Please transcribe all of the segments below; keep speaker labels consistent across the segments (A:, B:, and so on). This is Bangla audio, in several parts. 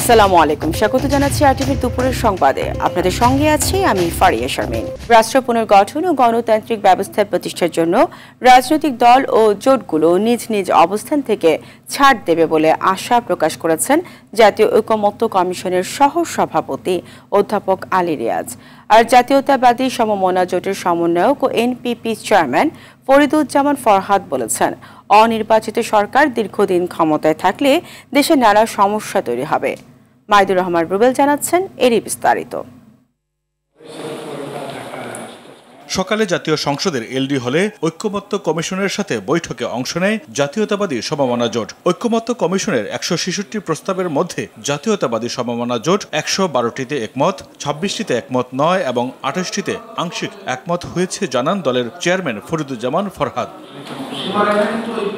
A: আসসালামু আলাইকুম, স্বাগত জানাচ্ছি আরটিভির দুপুরের সংবাদে। আপনাদের সঙ্গে আছি আমি ফারিয়া শারমিন। রাষ্ট্র পুনর্গঠন ও গণতান্ত্রিক ব্যবস্থা প্রতিষ্ঠার জন্য রাজনৈতিক দল ও জোটগুলো নিজ নিজ অবস্থান থেকে ছাড় দেবে বলে আশা প্রকাশ করেছেন জাতীয় ঐকমত্য কমিশনের সহ সভাপতি অধ্যাপক আলী রিয়াজ। আর জাতীয়তাবাদী সমমনা জোটের সমন্বয়ক ও এনপিপি চেয়ারম্যান ফরিদুজ্জামান ফরহাদ বলেছেন, অনির্বাচিত সরকার দীর্ঘদিন ক্ষমতায় থাকলে দেশে নানা সমস্যা তৈরি হবে। মাইদুর রহমান রুবেল জানাচ্ছেন এরই বিস্তারিত।
B: সকালে জাতীয় সংসদের এলডি হলে ঐকমত্য কমিশনের সাথে বৈঠকে অংশ নেয় জাতীয়তাবাদী সমমনা জোট। ঐকমত্য কমিশনের ১৬৬ প্রস্তাবের মধ্যে জাতীয়তাবাদী সমমনা জোট ১১২টিতে একমত, ২৬টিতে একমত নয় এবং ২৮টিতে আংশিক একমত হয়েছে জানান দলের চেয়ারম্যান ফরিদুজ্জামান ফরহাদ।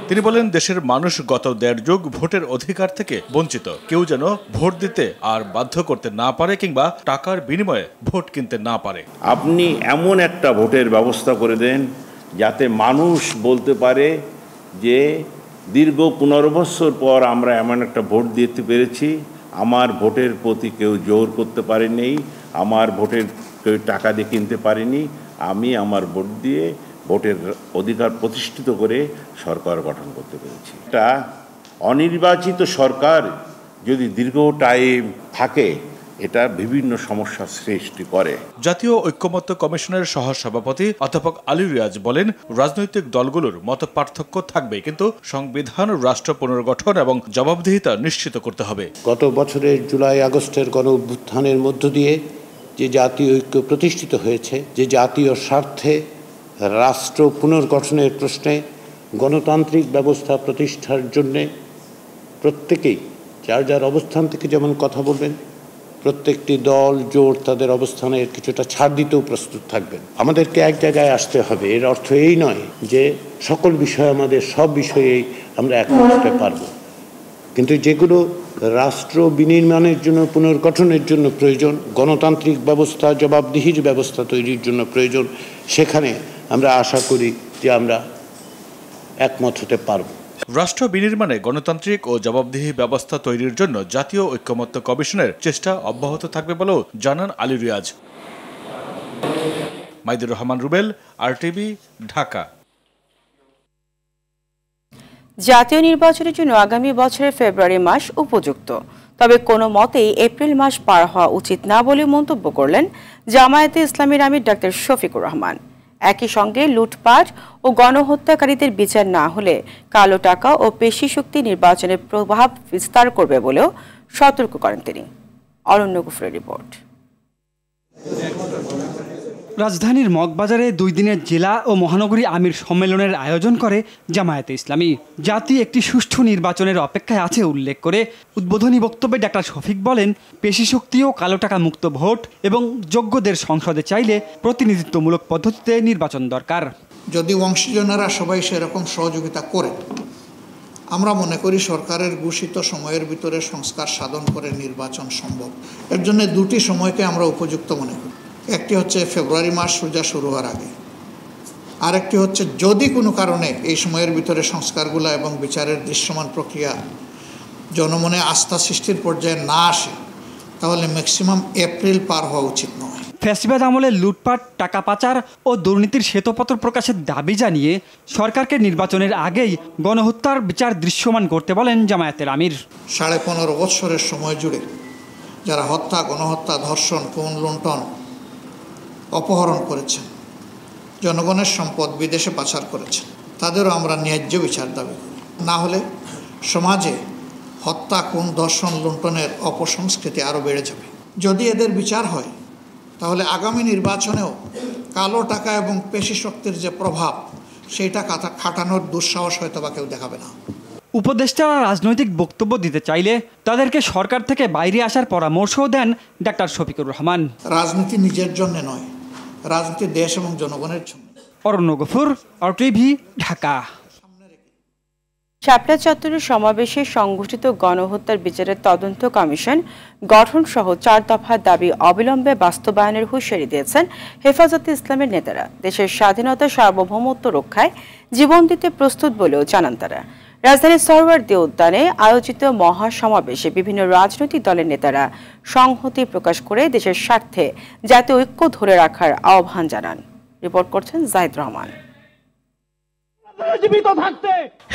B: তিনি বলেন, দেশের মানুষ গত ১.৫ যুগ ভোটের অধিকার থেকে বঞ্চিত। কেউ যেন ভোট দিতে আর বাধ্য করতে না পারে কিংবা টাকার বিনিময়ে ভোট কিনতে না পারে।
C: আপনি এমন একটা ভোটের ব্যবস্থা করে দেন যাতে মানুষ বলতে পারে যে দীর্ঘ ১৫ বছর পর আমরা এমন একটা ভোট দিতে পেরেছি, আমার ভোটের প্রতি কেউ জোর করতে পারেনি, আমার ভোটের কেউ টাকা দিয়ে কিনতে পারেনি, আমি আমার ভোট দিয়ে ভোটের অধিকার প্রতিষ্ঠিত করে সরকার গঠন করতে পেরেছি। এটা অনির্বাচিত সরকার যদি দীর্ঘ টাইম থাকে, এটা বিভিন্ন সমস্যার সৃষ্টি করে।
B: জাতীয় ঐকমত্য কমিশনের সহ সভাপতি অধ্যাপক আলী রিয়াজ বলেন, রাজনৈতিক দলগুলোর মতপার্থক্য থাকবে, কিন্তু সংবিধান, রাষ্ট্র পুনর্গঠন এবং জবাবদিহিতা নিশ্চিত করতে হবে।
D: গত বছরের জুলাই আগস্টের গণ অভ্যুত্থানের মধ্য দিয়ে যে জাতীয় ঐক্য প্রতিষ্ঠিত হয়েছে, যে জাতীয় স্বার্থে রাষ্ট্র পুনর্গঠনের প্রশ্নে গণতান্ত্রিক ব্যবস্থা প্রতিষ্ঠার জন্যে প্রত্যেকেই যার যার অবস্থান থেকে যেমন কথা বলবেন, প্রত্যেকটি দল জোট তাদের অবস্থানের কিছুটা ছাড় দিতেও প্রস্তুত থাকবেন। আমাদেরকে এক জায়গায় আসতে হবে। এর অর্থ এই নয় যে সকল বিষয়ে আমাদের সব বিষয়েই আমরা একমত হতে পারব, কিন্তু যেগুলো রাষ্ট্র বিনির্মাণের জন্য, পুনর্গঠনের জন্য প্রয়োজন, গণতান্ত্রিক ব্যবস্থা, জবাবদিহির ব্যবস্থা তৈরির জন্য প্রয়োজন, সেখানে আমরা আশা করি যে আমরা একমত হতে পারব।
B: রাষ্ট্র বিনির্মাণে গণতান্ত্রিক ও জবাবদিহি ব্যবস্থা তৈরির জন্য জাতীয় ঐকমত্য কমিশনের চেষ্টা অব্যাহত থাকবে বলেও জানান আলী রিয়াজ। মাইদুর রহমান রুবেল, আরটিভি, ঢাকা।
A: জাতীয় নির্বাচনের জন্য আগামী বছরের ফেব্রুয়ারি মাস উপযুক্ত, তবে কোনো মতেই এপ্রিল মাস পার হওয়া উচিত না বলে মন্তব্য করলেন জামায়াতে ইসলামীর আমির ডাক্তার শফিকুর রহমান। একই সঙ্গে লুটপাট ও গণহত্যাকারীদের বিচার না হলে কালো টাকা ও পেশি শক্তি নির্বাচনের প্রভাব বিস্তার করবে বলেও সতর্ক করেন তিনি। অরণ্য গুফরের রিপোর্ট।
E: রাজধানীর মগবাজারে 2 দিনের জেলা ও মহানগরী আমির সম্মেলনের আয়োজন করে জামায়াতে ইসলামী। জাতি একটি সুষ্ঠু নির্বাচনের অপেক্ষায় আছে উল্লেখ করে উদ্বোধনী বক্তব্যে ডাক্তার শফিক বলেন, পেশি শক্তি ও কালো টাকা মুক্ত ভোট এবং যোগ্যদের সংসদে চাইলে প্রতিনিধিত্বমূলক পদ্ধতিতে নির্বাচন দরকার।
F: যদি অংশীজনেরা সবাই সেরকম সহযোগিতা করে, আমরা মনে করি সরকারের ঘোষিত সময়ের ভিতরে সংস্কার সাধন করে নির্বাচন সম্ভব। এর জন্য 2টি সময়কে আমরা উপযুক্ত মনে করি। একটি হচ্ছে ফেব্রুয়ারি মাস সোজা শুরু হওয়ার আগে, আরেকটি হচ্ছে যদি কোনো কারণে এই সময়ের ভিতরে সংস্কারগুলো এবং বিচারের দৃশ্যমান প্রক্রিয়া জনমনে আস্থা সৃষ্টির পর্যায়ে না আসে, তাহলে ম্যাক্সিমাম এপ্রিল পার হওয়া উচিত নয়।
E: ফ্যাসিবাদ আমলে লুটপাট, টাকা পাচার ও দুর্নীতির শ্বেতপত্র প্রকাশের দাবি জানিয়ে সরকারকে নির্বাচনের আগেই গণহত্যার বিচার দৃশ্যমান করতে বলেন জামায়াতের আমির।
F: 15.5 বৎসরের সময় জুড়ে যারা হত্যা, গণহত্যা, ধর্ষণ, খুন, লুণ্ঠন, অপহরণ করেছেন, জনগণের সম্পদ বিদেশে পাচার করেছেন, তাদেরও আমরা ন্যায্য বিচার দাবি করি। না হলে সমাজে হত্যা, খুন, ধর্ষণ, লুণ্ঠনের অপসংস্কৃতি আরও বেড়ে যাবে। যদি এদের বিচার হয়, তাহলে আগামী নির্বাচনেও কালো টাকা এবং পেশি শক্তির যে প্রভাব, সেইটা খাটানোর দুঃসাহস হয়তো বা কেউ দেখাবে না।
E: উপদেষ্টারা রাজনৈতিক বক্তব্য দিতে চাইলে তাদেরকে সরকার থেকে বাইরে আসার পরামর্শও দেন ডাক্তার শফিকুর রহমান।
F: রাজনীতি নিজের জন্য নয়, রাজনীতি দেশ এবং জনগণের জন্য।
E: অরণ্য গফুর, আরটিভি, ঢাকা।
A: শাপলা চত্বরের সমাবেশে সংঘটিত গণহত্যার বিচারের তদন্ত কমিশন গঠন সহ 4 দফা দাবি অবিলম্বে বাস্তবায়নের হুঁশিয়ারি দিয়েছেন হেফাজতে ইসলামের নেতারা। দেশের স্বাধীনতা, সার্বভৌমত্ব রক্ষায় জীবন দিতে প্রস্তুত বলেও জানান তারা। রাজধানীর সোহরাওয়ার্দী উদ্যানে আয়োজিত মহাসমাবেশে বিভিন্ন রাজনৈতিক দলের নেতারা সংহতি প্রকাশ করে দেশের স্বার্থে জাতীয় ঐক্য ধরে রাখার আহ্বান জানান। রিপোর্ট করছেন জাহিদ রহমান।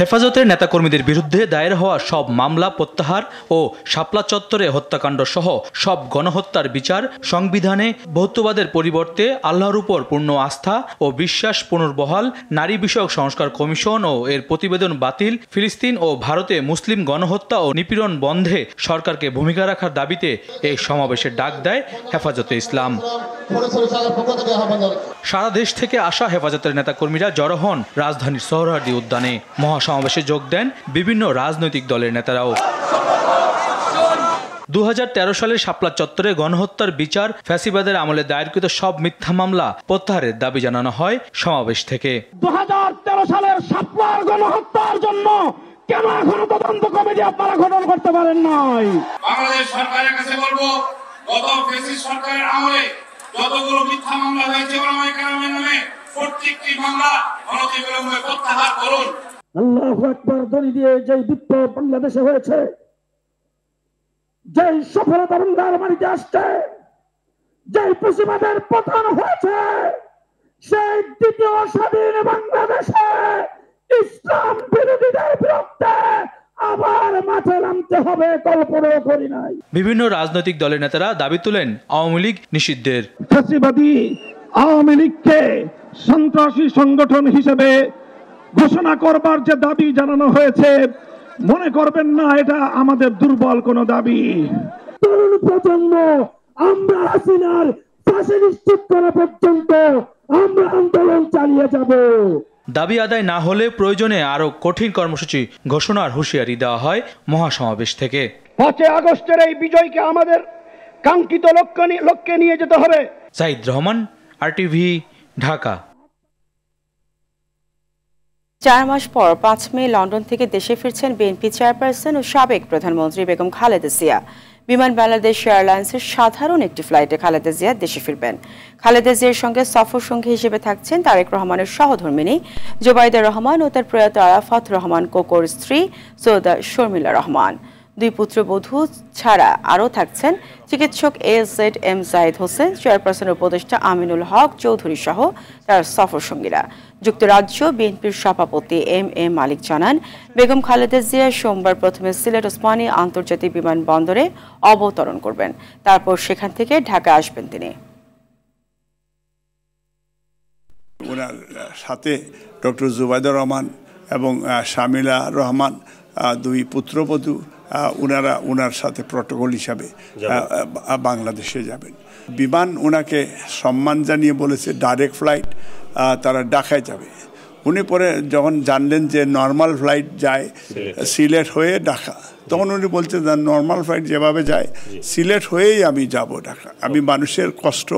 G: হেফাজতের নেতাকর্মীদের বিরুদ্ধে দায়ের হওয়া সব মামলা প্রত্যাহার ও শাপলা চত্বরে হত্যাকাণ্ড সহ সব গণহত্যার বিচার, সংবিধানে বহুত্ববাদের পরিবর্তে আল্লাহর উপর পূর্ণ আস্থা ও বিশ্বাস পুনর্বহাল, নারী বিষয়ক সংস্কার কমিশন ও এর প্রতিবেদন বাতিল, ফিলিস্তিন ও ভারতে মুসলিম গণহত্যা ও নিপীড়ন বন্ধে সরকারকে ভূমিকা রাখার দাবিতে এই সমাবেশের ডাক দেয় হেফাজতে ইসলাম। সারা দেশ থেকে আসা হেফাজতের নেতাকর্মীরা জড়ো হন রাজধানীর সোহরাওয়ার্দী উদ্যানে। মহাসমাবেশে যোগ দেন বিভিন্ন রাজনৈতিক দলের নেতারাও। 2013 সালের শাপলা চত্বরে গণহত্যার বিচার, ফ্যাসিবাদের আমলে দায়েরকৃত সব মিথ্যা মামলা প্রত্যাহারের দাবি জানানো হয় সমাবেশ থেকে।
H: 2013 সালের শাপলার গণহত্যার জন্য কেন এখনো তদন্ত কমিটি আপনারা গঠন করতে পারেন নাই?
I: বাংলাদেশ সরকারের কাছে বলবো, গত ফ্যাসিস্ট সরকারের আমলে যতগুলো মিথ্যা মামলা হয়েছে ওলামায়ে কেরামের নামে প্রত্যেকটি মামলা অনতিবিলম্বে প্রত্যাহার করুন।
H: আল্লাহু আকবার ধ্বনি দিয়ে যে বিপ্লব বাংলাদেশে হয়েছে, যে সফলতা বাংলার মাটিতে আসছে, যে প্রতিবাদের পতন হয়েছে, সেই দ্বিতীয় স্বাধীন বাংলাদেশে ইসলাম বিরোধীদের বিরুদ্ধে আবার মাঠে নামতে হবে কল্পনাও করি নাই।
G: বিভিন্ন রাজনৈতিক দলের নেতারা দাবি তুলেন আওয়ামী লীগ নিষিদ্ধের।
H: ফ্যাসিবাদী আওয়ামী লীগকে সন্ত্রাসী সংগঠন হিসেবে ঘোষণা করবার যে দাবি জানানো হয়েছে, মনে করবেন না এটা আমাদের দুর্বল কোনো দাবি। তরুণ প্রজন্ম আমরা হাসিনার ফাঁসি নিশ্চিত করা পর্যন্ত আমরা আন্দোলন চালিয়ে যাব।
G: দাবি আদায় না হলে প্রয়োজনে আরো কঠিন কর্মসূচি ঘোষণার হুঁশিয়ারি দেওয়া হয় মহাসমাবেশ থেকে।
H: 5 আগস্টের এই বিজয়কে আমাদের কাঙ্ক্ষিত লক্ষ্যে নিয়ে যেতে হবে।
G: জাহিদ রহমান, RTV, ঢাকা।
A: 4 মাস পর 5 মে লন্ডন থেকে দেশে ফিরছেন বিএনপি চেয়ারপারসন ও সাবেক প্রধানমন্ত্রী বেগম খালেদা জিয়া। বিমান বাংলাদেশ এয়ারলাইন্সের সাধারণ একটি ফ্লাইটে খালেদা জিয়া দেশে ফিরবেন। খালেদা জিয়ার সঙ্গে সফর সঙ্গী হিসেবে থাকছেন তারেক রহমানের সহধর্মিণী জোবাইদা রহমান ও তার প্রয়াত আরাফাত রহমান কোকোর স্ত্রী সৈয়দা শর্মিলা রহমান। 2 পুত্রবধূ ছাড়া আরও থাকছেন চিকিৎসক AZM জাহিদ হোসেন, চেয়ারপারসনের উপদেষ্টা আমিনুল হক চৌধুরী সহ তার সফর সঙ্গীরা। যুক্তরাজ্য বিএনপির সভাপতি MA মালিক জানান, বেগম খালেদা জিয়া সোমবার প্রথমে সিলেট ওসমানী আন্তর্জাতিক বিমানবন্দরে অবতরণ করবেন, তারপর সেখান থেকে ঢাকা আসবেন তিনি।
J: ওনার সাথে ডক্টর জুবাইদুর রহমান এবং শামিলা রহমান 2 পুত্রবধূ, ওনার সাথে প্রটোকল হিসাবে বাংলাদেশে যাবেন। বিমান ওনাকে সম্মান জানিয়ে বলেছে ডাইরেক্ট ফ্লাইট, তারা ঢাকায় যাবে। উনি পরে যখন জানলেন যে নর্মাল ফ্লাইট যায় সিলেট হয়ে ঢাকা, তখন উনি বলছেন নর্মাল ফ্লাইট যেভাবে যায় সিলেট হয়েই আমি যাব ঢাকা। আমি মানুষের কষ্ট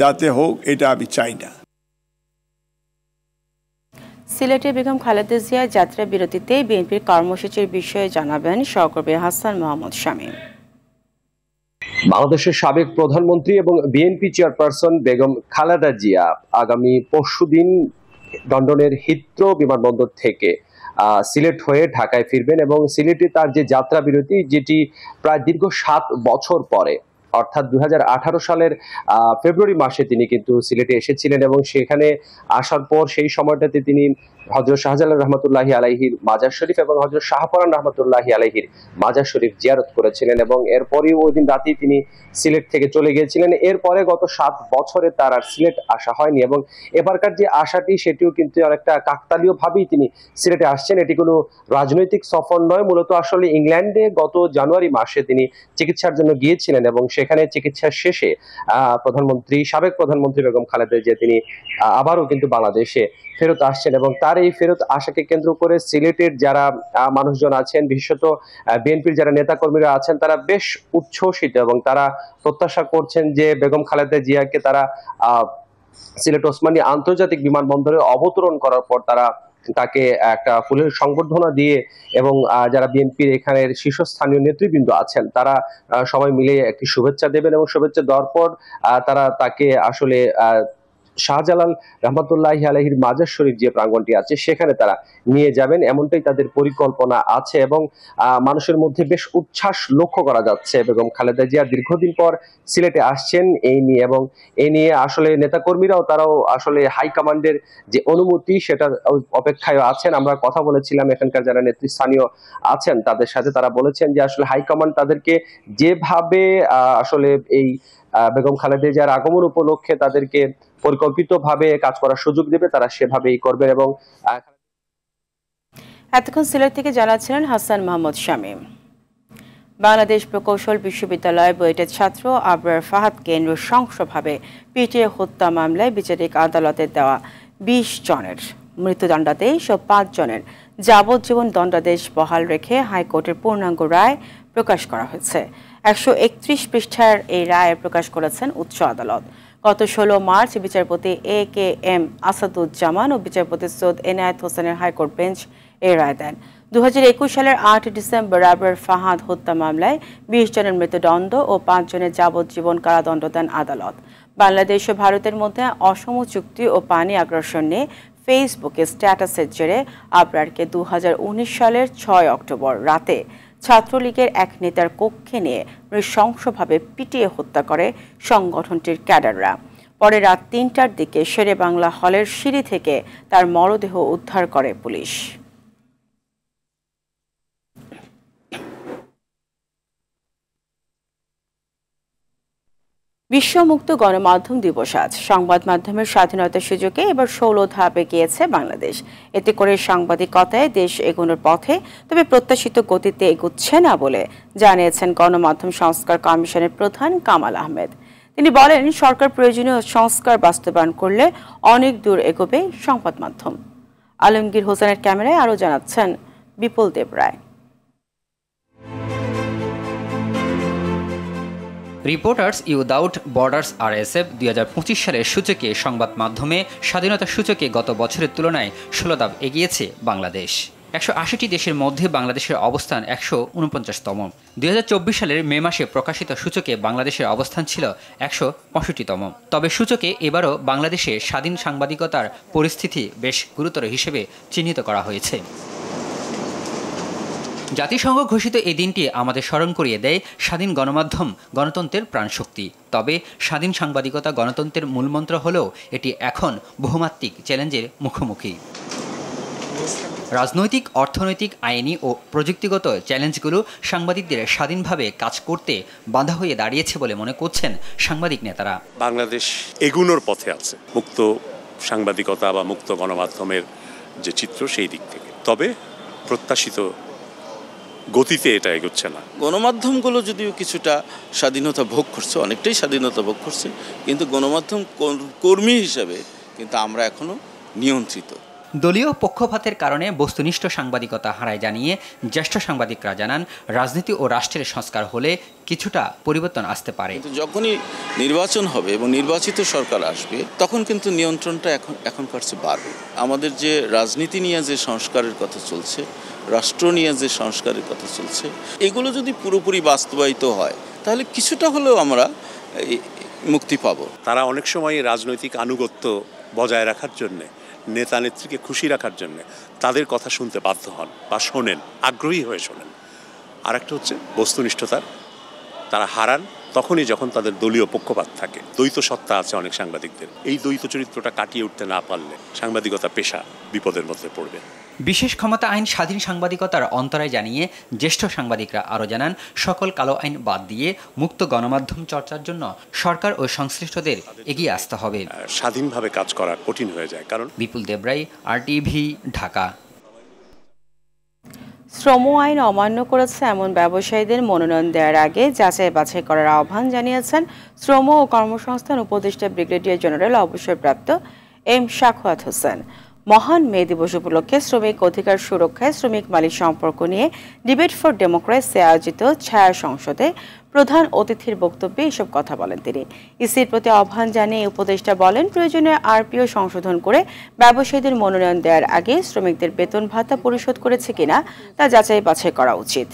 J: যাতে হোক এটা আমি চাই না।
A: সিলেটে বেগম খালেদা জিয়া যাত্রা বিরতিতে বিএনপির কর্মসূচির বিষয়ে জানাবেন সহকর্মী হাসান মোহাম্মদ শামীম।
K: বাংলাদেশের সাবেক প্রধানমন্ত্রী এবং বিএনপি চেয়ারপারসন বেগম খালেদা জিয়া আগামী পরশুদিন লন্ডনের হিথ্রো বিমানবন্দর থেকে সিলেট হয়ে ঢাকায় ফিরবেন এবং সিলেটে তার যে যাত্রা বিরতি, যেটি প্রায় দীর্ঘ 7 বছর পরে, অর্থাৎ 2018 সালের ফেব্রুয়ারি মাসে তিনি কিন্তু সিলেটে এসেছিলেন এবং সেখানে আসার পর সেই সময়টাতে তিনি হযরত শাহজালাল রহমতুল্লাহি আলাইহির মাজার শরীফ এবং হযরত শাহপরান রহমতুল্লাহি আলাইহির মাজার শরীফ জিয়ারত করেছিলেন এবং এরপরই ওই দিন রাতেই তিনি সিলেট থেকে চলে গিয়েছিলেন। এরপরে গত 7 বছরে তার আর সিলেট আসা হয়নি এবং এবারকার যে আশাটি সেটিও কিন্তু অনেকটা কাকতালীয় ভাবেই তিনি সিলেটে আসছেন। এটি কোনো রাজনৈতিক সফর নয়, মূলত আসলে ইংল্যান্ডে গত জানুয়ারি মাসে তিনি চিকিৎসার জন্য গিয়েছিলেন এবং সেখানে চিকিৎসা শেষে সাবেক প্রধানমন্ত্রী বেগম খালেদা জিয়া তিনি আবারও কিন্তু বাংলাদেশে ফেরত আসছেন এবং তার এই ফেরত আসাকে কেন্দ্র করে সিলেটের যারা মানুষজন আছেন, বিশেষত বিএনপির যারা নেতাকর্মীরা আছেন, তারা বেশ উচ্ছ্বসিত এবং তারা প্রত্যাশা করছেন যে বেগম খালেদা জিয়াকে তারা সিলেট ওসমানী আন্তর্জাতিক বিমানবন্দরে অবতরণ করার পর তারা তাকে একটা ফুলের সংবর্ধনা দিয়ে এবং যারা বিএনপির এখানের শীর্ষস্থানীয় নেতৃবৃন্দ আছেন তারা সবাই মিলে একটি শুভেচ্ছা দেবেন এবং শুভেচ্ছা দেওয়ার পর তারা তাকে আসলে শাহজালাল রহমতুল্লাহি আলাইহির মাজার শরীফ যে প্রাঙ্গণটি আছে সেখানে তারা নিয়ে যাবেন, এমনটাই তাদের পরিকল্পনা আছে। এবং মানুষের মধ্যে বেশ উচ্ছ্বাস লক্ষ্য করা যাচ্ছে। বেগম খালেদা জিয়া দীর্ঘদিন পর সিলেটে আসছেন এই নিয়ে, এবং এই নিয়ে আসলে নেতাকর্মীরাও তারাও আসলে হাইকমান্ডের যে অনুমতি সেটা অপেক্ষায় আছেন। আমরা কথা বলেছিলাম এখানকার যারা নেতৃস্থানীয় আছেন তাদের সাথে, তারা বলেছেন যে আসলে হাইকমান্ড তাদেরকে যেভাবে আসলে এই বেগম খালেদা জিয়ার আগমন উপলক্ষে তাদেরকে পরিকল্পিতভাবে কাজ করার সুযোগ দেবে, তারা সেভাবেই করবেন। এবং
A: এতক্ষণ সিলেট থেকে জানাচ্ছিলেন হাসান মাহমুদ শামীম। বাংলাদেশ প্রকৌশল বিশ্ববিদ্যালয় বুয়েটের ছাত্র আবরার ফাহাদকে নৃশংসভাবে পিটিয়ে হত্যা মামলায় বিচারিক আদালতের দেওয়া 20 জনের মৃত্যুদণ্ডাদেশ ও 5 জনের যাবজ্জীবন দণ্ডাদেশ বহাল রেখে হাইকোর্টের পূর্ণাঙ্গ রায় প্রকাশ করা হয়েছে। 131 পৃষ্ঠার এই রায় প্রকাশ করেছেন উচ্চ আদালত। গত 16 মার্চ বিচারপতি AKM আসাদুজ্জামান ও বিচারপতি সৈয়দ এনায়েত হোসেনের হাইকোর্ট বেঞ্চ এই রায় দেন। 2021 সালের 8 ডিসেম্বর আবরার ফাহাদ হত্যা মামলায় 20 জনের মৃত্যুদণ্ড ও 5 জনের যাবজ্জীবন কারাদণ্ড দেন আদালত। বাংলাদেশ ও ভারতের মধ্যে অসম চুক্তি ও পানি আগ্রাসন নিয়ে ফেসবুকে স্ট্যাটাসের জেরে আবরারকে 2019 সালের 6 অক্টোবর রাতে ছাত্রলীগের এক নেতার কক্ষে নিয়ে নৃশংসভাবে পিটিয়ে হত্যা করে সংগঠনটির ক্যাডাররা। পরে রাত 3টার দিকে শেরে বাংলা হলের সিঁড়ি থেকে তার মরদেহ উদ্ধার করে পুলিশ। বিশ্ব মুক্ত গণমাধ্যম দিবস আজ। সংবাদ মাধ্যমের স্বাধীনতার সুযোগে এবার 16 ধাপে গিয়েছে বাংলাদেশ। এতে করে সাংবাদিকতায় দেশ এগোনোর পথে, তবে প্রত্যাশিত গতিতে এগুচ্ছে না বলে জানিয়েছেন গণমাধ্যম সংস্কার কমিশনের প্রধান কামাল আহমেদ। তিনি বলেন, সরকার প্রয়োজনীয় সংস্কার বাস্তবায়ন করলে অনেক দূর এগোবে সংবাদ মাধ্যম। আলমগীর হোসেনের ক্যামেরায় আরও জানাচ্ছেন Bipul Debroy.
L: Reporters without borders RSF 2025 সালের সূচকে সংবাদ মাধ্যমে স্বাধীনতা সূচকে গত বছরের তুলনায় 16 ধাপ এগিয়েছে বাংলাদেশ। 180টি দেশের মধ্যে বাংলাদেশের অবস্থান 149তম। 2024 সালের মে মাসে প্রকাশিত সূচকে বাংলাদেশের অবস্থান ছিল 165তম। তবে সূচকে এবারও বাংলাদেশে স্বাধীন সাংবাদিকতার পরিস্থিতি বেশ গুরুতর হিসেবে চিহ্নিত করা হয়েছে। জাতিসংঘ ঘোষিত এই দিনটি আমাদের স্মরণ করিয়ে দেয় স্বাধীন গণমাধ্যম গণতন্ত্রের প্রাণশক্তি। তবে স্বাধীন সাংবাদিকতা গণতন্ত্রের মূলমন্ত্র হলেও এটি এখন বহুমাত্রিক চ্যালেঞ্জের মুখোমুখি। রাজনৈতিক, অর্থনৈতিক, আইনি ও প্রযুক্তিগত চ্যালেঞ্জগুলো সাংবাদিকদের স্বাধীনভাবে কাজ করতে বাধা হয়ে দাঁড়িয়েছে বলে মনে করছেন সাংবাদিক নেতারা।
M: বাংলাদেশ এগুনোর পথে আছে মুক্ত সাংবাদিকতা বা মুক্ত গণমাধ্যমের যে চিত্র সেই দিক থেকে, তবে প্রত্যাশিত গতিতে এটা এগোচ্ছে না।
N: গণমাধ্যমগুলো যদিও কিছুটা স্বাধীনতা ভোগ করছে, অনেকটাই স্বাধীনতা ভোগ করছে, কিন্তু গণমাধ্যম কর্মী হিসেবে কিন্তু আমরা এখনো নিয়ন্ত্রিত।
L: দলীয় পক্ষপাতের কারণে বস্তুনিষ্ঠ সাংবাদিকতা হারায় জানিয়ে জ্যেষ্ঠ সাংবাদিকরা জানান, রাজনীতি ও রাষ্ট্রের সংস্কার হলে কিছুটা পরিবর্তন আসতে পারে।
N: যখনই নির্বাচন হবে এবং নির্বাচিত সরকার আসবে তখন কিন্তু নিয়ন্ত্রণটা এখনকার চেয়ে বাড়বে। আমাদের যে রাজনীতি নিয়ে যে সংস্কারের কথা চলছে, রাষ্ট্র নিয়ে যে সংস্কারের কথা চলছে, এগুলো যদি পুরোপুরি বাস্তবায়িত হয় তাহলে কিছুটা হলেও আমরা মুক্তি পাব।
M: তারা অনেক সময় রাজনৈতিক আনুগত্য বজায় রাখার জন্যে, নেতা নেত্রীকে খুশি রাখার জন্য তাদের কথা শুনতে বাধ্য হন বা শোনেন, আগ্রহী হয়ে শোনেন। আর একটা হচ্ছে বস্তুনিষ্ঠতার তারা হারান তখনই যখন তাদের দলীয় পক্ষপাত থাকে। দ্বৈত সত্তা আছে অনেক সাংবাদিকদের, এই দ্বৈত চরিত্রটা কাটিয়ে উঠতে না পারলে সাংবাদিকতা পেশা বিপদের মধ্যে পড়বে।
L: বিশেষ ক্ষমতা আইন স্বাধীন সাংবাদিকতার অন্তরায় জানিয়ে জ্যেষ্ঠ সাংবাদিকরা আরও জানান, সকল কালো আইন বাদ দিয়ে মুক্ত গণমাধ্যম চর্চার জন্য সরকার ও সংশ্লিষ্টদের এগিয়ে আসতে হবে।
M: স্বাধীনভাবে কাজ করা কঠিন হয়ে যায়। কারণ
L: বিপুল দেবরাই, RTV, ঢাকা।
A: শ্রম আইন অমান্য করেছে এমন ব্যবসায়ীদের মনোনয়ন দেওয়ার আগে যাচাই বাছাই করার আহ্বান জানিয়েছেন শ্রম ও কর্মসংস্থান উপদেষ্টা ব্রিগেডিয়ার জেনারেল অবসরপ্রাপ্ত M শাখাওয়াত হোসেন। মহান মে দিবস উপলক্ষে শ্রমিক অধিকার সুরক্ষায় শ্রমিক মালিক সম্পর্ক নিয়ে ডিবেট ফর ডেমোক্রেসি আয়োজিত ছায়া সংসদে প্রধান অতিথির বক্তব্যে এসব কথা বলেন তিনি। ইসির প্রতি আহ্বান জানিয়ে উপদেষ্টা বলেন, প্রয়োজনে RPO সংশোধন করে ব্যবসায়ীদের মনোনয়ন দেওয়ার আগে শ্রমিকদের বেতন ভাতা পরিশোধ করেছে কিনা তা যাচাই বাছাই করা উচিত।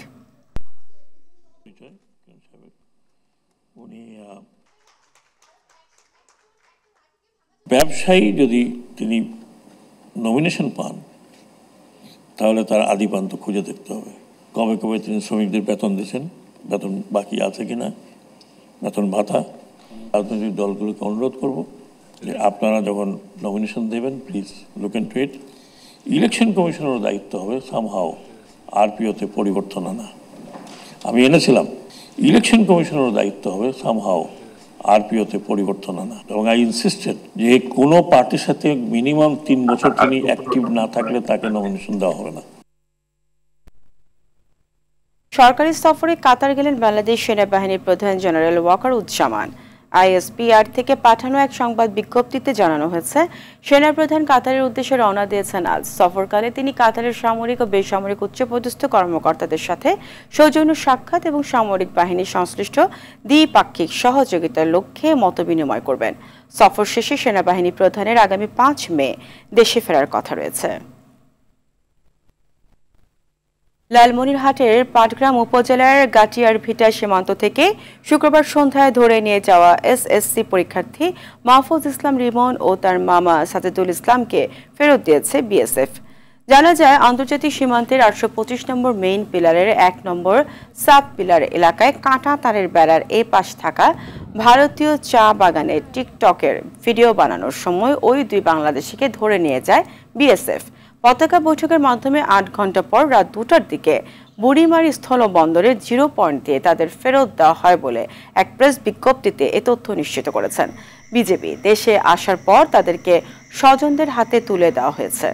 O: ব্যবসায়ী যদি তিনি নমিনেশন পান তাহলে তার আদিপান্ত খুঁজে দেখতে হবে কবে কবে তিনি শ্রমিকদের বেতন দিয়েছেন, বেতন বাকি আছে কিনা, বেতন ভাতা। রাজনৈতিক দলগুলোকে অনুরোধ করব যে আপনারা যখন নমিনেশন দেবেন please look into it. Election কমিশনেরও দায়িত্ব হবে সামহাও আরপিওতে পরিবর্তন আনা। আমি এনেছিলাম, ইলেকশন কমিশনেরও দায়িত্ব হবে সামহাও আরপিওতে পরিবর্তন আনা। এবং আই ইনসিস্টেড যে কোনো পার্টির সাথে মিনিমাম 3 বছর তিনি অ্যাক্টিভ না থাকলে তাকে নমিনেশন দেওয়া হবে না।
A: সরকারি সফরে কাতার গেলেন বাংলাদেশ সেনাবাহিনীর প্রধান জেনারেল ওয়াকারুজ্জামান। আইএসপিআর থেকে পাঠানো এক সংবাদ বিজ্ঞপ্তিতে জানানো হয়েছে, সেনাপ্রধান কাতারের উদ্দেশ্যে রওনা দিয়েছেন আজ। সফরকালে তিনি কাতারের সামরিক ও বেসামরিক উচ্চপদস্থ কর্মকর্তাদের সাথে সৌজন্য সাক্ষাৎ এবং সামরিক বাহিনীর সংশ্লিষ্ট দ্বিপাক্ষিক সহযোগিতার লক্ষ্যে মতবিনিময় করবেন। সফর শেষে সেনাবাহিনী প্রধানের আগামী 5 মে দেশে ফেরার কথা রয়েছে। লালমনিরহাটের পাটগ্রাম উপজেলার গাটিয়ার ভিটা সীমান্ত থেকে শুক্রবার সন্ধ্যায় ধরে নিয়ে যাওয়া এসএসসি পরীক্ষার্থী মাহফুজ ইসলাম রিমন ও তার মামা সাজেদুল ইসলামকে ফেরত দিয়েছে বিএসএফ। জানা যায়, আন্তর্জাতিক সীমান্তের 825 নম্বর মেইন পিলারের 1 নম্বর সাব পিলার এলাকায় কাঁটা তারের বেড়ার এ পাশ থাকা ভারতীয় চা বাগানে টিকটকের ভিডিও বানানোর সময় ওই 2 বাংলাদেশিকে ধরে নিয়ে যায় বিএসএফ। পতাকা বৈঠকের মাধ্যমে 8 ঘন্টা পর রাত 2টার দিকে বুড়িমারি স্থলবন্দরের 0 পয়েন্ট দিয়ে তাদের ফেরত দেওয়া হয় বলে এক প্রেস বিজ্ঞপ্তিতে এ তথ্য নিশ্চিত করেছেন বিজেপি। দেশে আসার পর তাদেরকে স্বজনদের হাতে তুলে দেওয়া হয়েছে।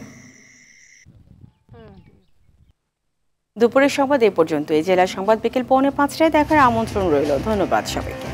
A: দুপুরের সংবাদ এই পর্যন্ত। এই জেলার সংবাদ বিকেল 4:45টায় দেখার আমন্ত্রণ রইল। ধন্যবাদ সবাইকে।